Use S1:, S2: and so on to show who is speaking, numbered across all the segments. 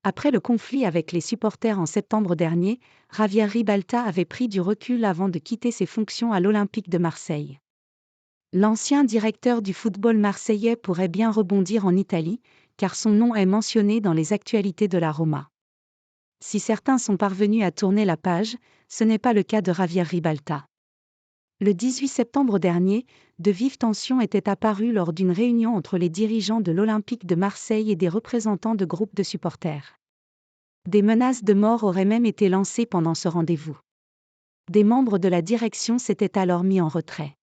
S1: Après le conflit avec les supporters en septembre dernier, Javier Ribalta avait pris du recul avant de quitter ses fonctions à l'Olympique de Marseille. L'ancien directeur du football marseillais pourrait bien rebondir en Italie, car son nom est mentionné dans les actualités de la Roma. Si certains sont parvenus à tourner la page, ce n'est pas le cas de Javier Ribalta. Le 18 septembre dernier, de vives tensions étaient apparues lors d'une réunion entre les dirigeants de l'Olympique de Marseille et des représentants de groupes de supporters. Des menaces de mort auraient même été lancées pendant ce rendez-vous. Des membres de la direction s'étaient alors mis en retrait.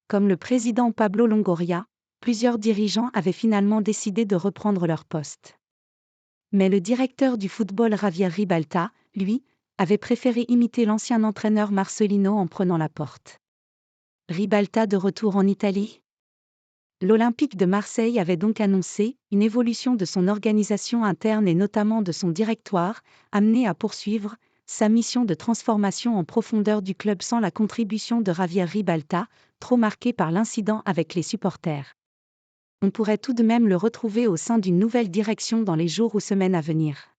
S1: Comme le président Pablo Longoria, plusieurs dirigeants avaient finalement décidé de reprendre leur poste. Mais le directeur du football Javier Ribalta, lui, avait préféré imiter l'ancien entraîneur Marcelino en prenant la porte. Ribalta de retour en Italie ? L'Olympique de Marseille avait donc annoncé une évolution de son organisation interne et notamment de son directoire, amené à poursuivre sa mission de transformation en profondeur du club sans la contribution de Javier Ribalta, trop marqué par l'incident avec les supporters. On pourrait tout de même le retrouver au sein d'une nouvelle direction dans les jours ou semaines à venir.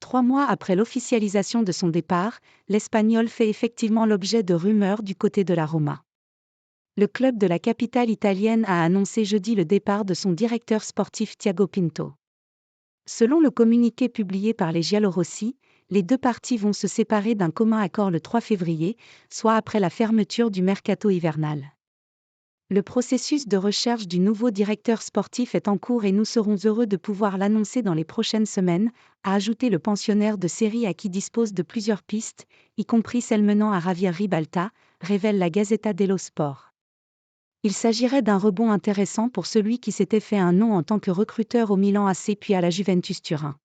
S1: 3 mois après l'officialisation de son départ, l'Espagnol fait effectivement l'objet de rumeurs du côté de la Roma. Le club de la capitale italienne a annoncé jeudi le départ de son directeur sportif Thiago Pinto. Selon le communiqué publié par les Giallorossi, les deux parties vont se séparer d'un commun accord le 3 février, soit après la fermeture du mercato hivernal. Le processus de recherche du nouveau directeur sportif est en cours et nous serons heureux de pouvoir l'annoncer dans les prochaines semaines, a ajouté le pensionnaire de Serie A qui dispose de plusieurs pistes, y compris celle menant à Javier Ribalta, révèle la Gazzetta dello Sport. Il s'agirait d'un rebond intéressant pour celui qui s'était fait un nom en tant que recruteur au Milan AC puis à la Juventus Turin.